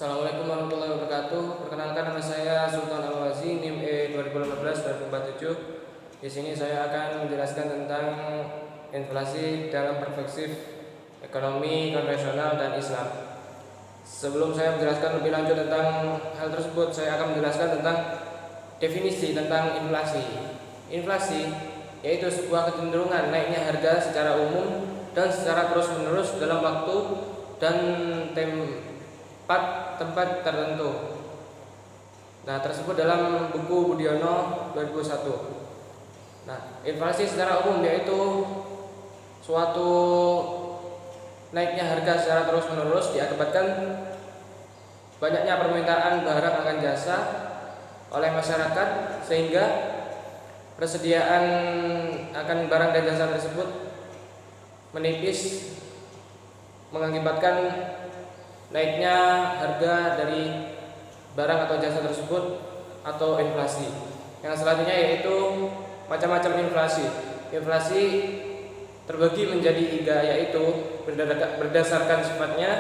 Assalamualaikum warahmatullahi wabarakatuh. Perkenalkan, nama saya Sultan Al-Wazi, NIM E 2018-2047. Di sini saya akan menjelaskan tentang inflasi dalam perspektif ekonomi konvensional dan Islam. Sebelum saya menjelaskan lebih lanjut tentang hal tersebut, saya akan menjelaskan tentang definisi tentang inflasi. Inflasi yaitu sebuah kecenderungan naiknya harga secara umum dan secara terus-menerus dalam waktu dan tempat tertentu. Nah, tersebut dalam buku Budiono 2001. Nah, inflasi secara umum yaitu suatu naiknya harga secara terus-menerus diakibatkan banyaknya permintaan barang akan jasa oleh masyarakat, sehingga persediaan akan barang dan jasa tersebut menipis, mengakibatkan naiknya harga dari barang atau jasa tersebut atau inflasi. Yang selanjutnya yaitu macam-macam inflasi. Inflasi terbagi menjadi 3, yaitu berdasarkan sifatnya,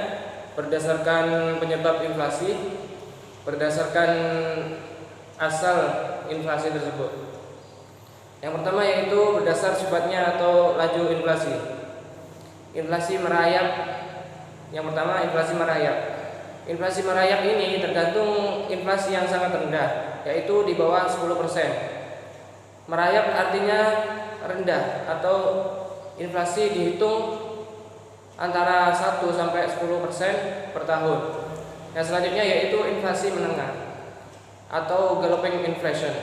berdasarkan penyebab inflasi, berdasarkan asal inflasi tersebut. Yang pertama yaitu berdasar sifatnya atau laju inflasi. Inflasi merayap. Yang pertama, inflasi merayap. Inflasi merayap ini tergantung inflasi yang sangat rendah, yaitu di bawah 10%. Merayap artinya rendah atau inflasi dihitung antara 1 sampai 10% per tahun. Yang selanjutnya yaitu inflasi menengah atau galloping inflation.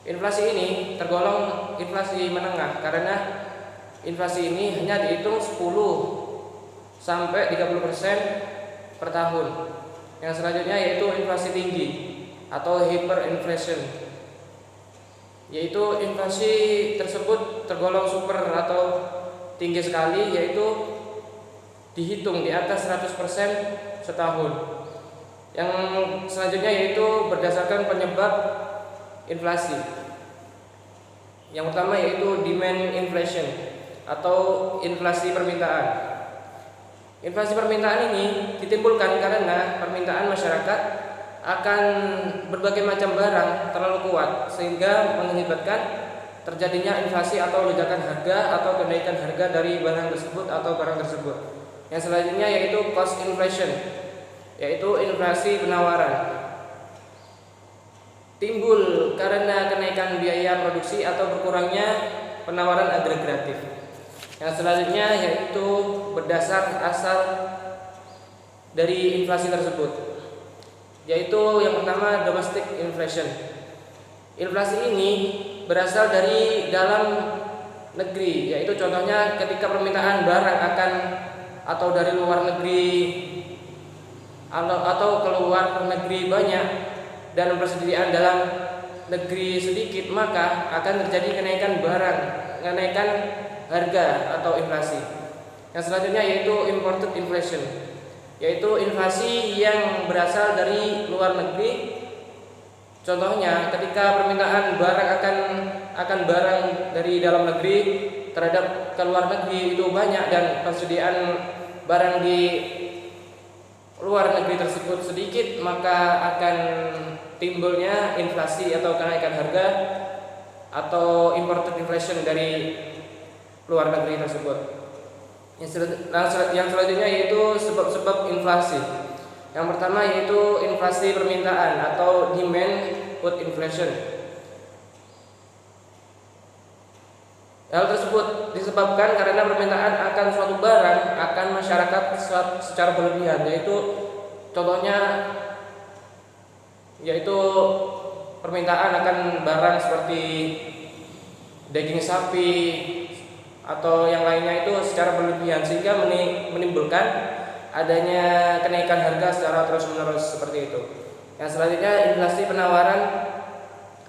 Inflasi ini tergolong inflasi menengah karena inflasi ini hanya dihitung 10 sampai 30% per tahun. Yang selanjutnya yaitu inflasi tinggi atau hyperinflation, yaitu inflasi tersebut tergolong super atau tinggi sekali, yaitu dihitung di atas 100% setahun. Yang selanjutnya yaitu berdasarkan penyebab inflasi. Yang pertama yaitu demand inflation atau inflasi permintaan. Inflasi permintaan ini ditimbulkan karena permintaan masyarakat akan berbagai macam barang terlalu kuat, sehingga mengakibatkan terjadinya inflasi atau lonjakan harga atau kenaikan harga dari barang tersebut atau barang tersebut. Yang selanjutnya yaitu cost inflation, yaitu inflasi penawaran. Timbul karena kenaikan biaya produksi atau berkurangnya penawaran agregatif. Yang selanjutnya yaitu berdasar asal dari inflasi tersebut, yaitu yang pertama domestic inflation. Inflasi ini berasal dari dalam negeri, yaitu contohnya ketika permintaan barang akan atau dari luar negeri atau keluar negeri banyak dan persediaan dalam negeri sedikit, maka akan terjadi kenaikan harga atau inflasi. Yang selanjutnya yaitu imported inflation, yaitu inflasi yang berasal dari luar negeri. Contohnya ketika permintaan barang akan barang dari dalam negeri terhadap ke luar negeri itu banyak dan persediaan barang di luar negeri tersebut sedikit, maka akan timbulnya inflasi atau kenaikan harga atau imported inflation dari luar negeri tersebut. Yang selanjutnya yaitu sebab-sebab inflasi. Yang pertama yaitu inflasi permintaan atau demand push inflation. Hal tersebut disebabkan karena permintaan akan suatu barang akan masyarakat secara berlebihan, yaitu contohnya yaitu permintaan akan barang seperti daging sapi atau yang lainnya itu secara berlebihan, sehingga menimbulkan adanya kenaikan harga secara terus-menerus seperti itu. Yang selanjutnya inflasi penawaran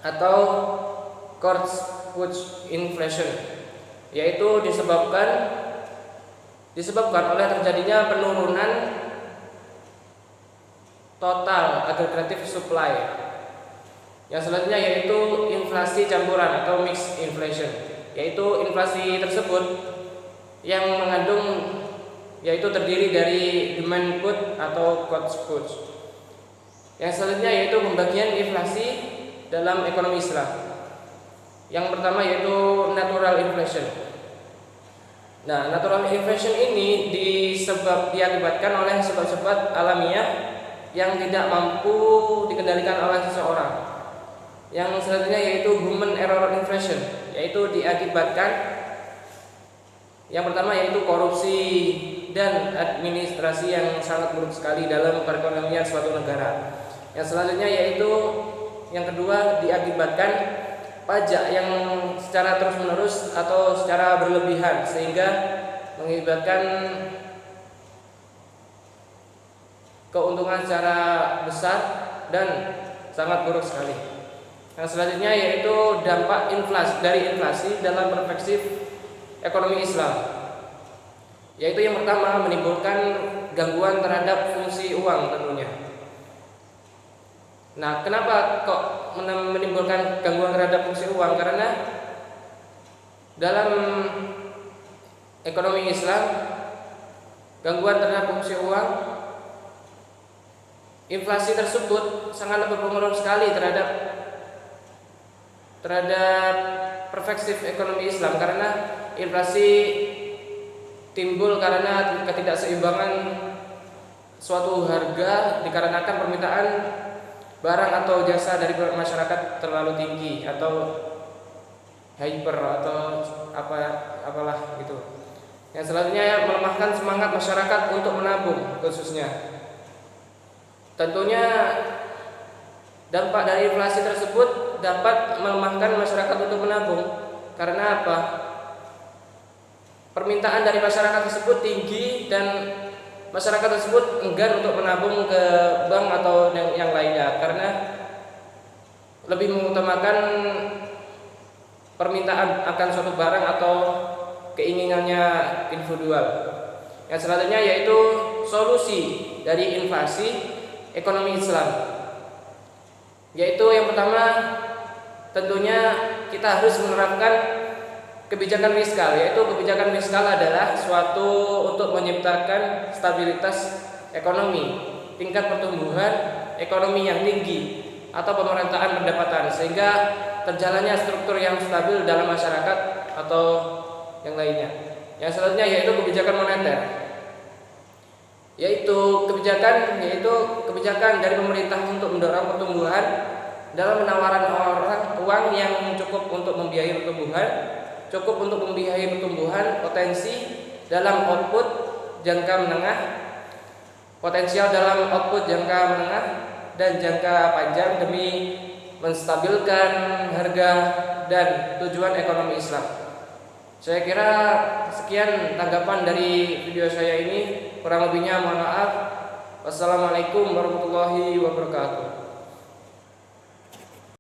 atau cost push inflation, yaitu disebabkan oleh terjadinya penurunan total agregatif supply. Yang selanjutnya yaitu inflasi campuran atau mixed inflation, yaitu inflasi tersebut yang mengandung yaitu terdiri dari demand put atau cost put. Yang selanjutnya yaitu pembagian inflasi dalam ekonomi Islam. Yang pertama yaitu natural inflation. Nah, natural inflation ini diakibatkan oleh sebab-sebab alamiah yang tidak mampu dikendalikan oleh seseorang. Yang selanjutnya yaitu human error inflation, yaitu diakibatkan yang pertama yaitu korupsi dan administrasi yang sangat buruk sekali dalam perekonomian suatu negara. Yang selanjutnya yaitu yang kedua diakibatkan pajak yang secara terus-menerus atau secara berlebihan sehingga mengakibatkan keuntungan secara besar dan sangat buruk sekali. Yang selanjutnya yaitu dampak inflasi dalam perspektif ekonomi Islam, yaitu yang pertama menimbulkan gangguan terhadap fungsi uang tentunya. Nah, kenapa kok menimbulkan gangguan terhadap fungsi uang? Karena dalam ekonomi Islam, gangguan terhadap fungsi uang, inflasi tersebut sangat berpengaruh sekali terhadap perspektif ekonomi Islam, karena inflasi timbul karena ketidakseimbangan suatu harga dikarenakan permintaan barang atau jasa dari masyarakat terlalu tinggi atau hyper atau apalah gitu. Yang selanjutnya melemahkan semangat masyarakat untuk menabung khususnya. Tentunya dampak dari inflasi tersebut dapat melemahkan masyarakat untuk menabung. Karena apa? Permintaan dari masyarakat tersebut tinggi dan masyarakat tersebut enggan untuk menabung ke bank atau yang lainnya karena lebih mengutamakan permintaan akan suatu barang atau keinginannya individual. Yang selanjutnya yaitu solusi dari inflasi ekonomi Islam, yaitu yang pertama tentunya kita harus menerapkan kebijakan fiskal, yaitu kebijakan fiskal adalah suatu untuk menciptakan stabilitas ekonomi, tingkat pertumbuhan ekonomi yang tinggi atau pemerataan pendapatan sehingga terjalannya struktur yang stabil dalam masyarakat atau yang lainnya. Yang selanjutnya yaitu kebijakan moneter, yaitu kebijakan dari pemerintah untuk mendorong pertumbuhan dalam penawaran uang yang cukup untuk membiayai pertumbuhan potensi dalam output jangka menengah, potensial dalam output jangka menengah dan jangka panjang demi menstabilkan harga dan tujuan ekonomi Islam. Saya kira sekian tanggapan dari video saya ini, kurang lebihnya mohon maaf. Wassalamualaikum warahmatullahi wabarakatuh.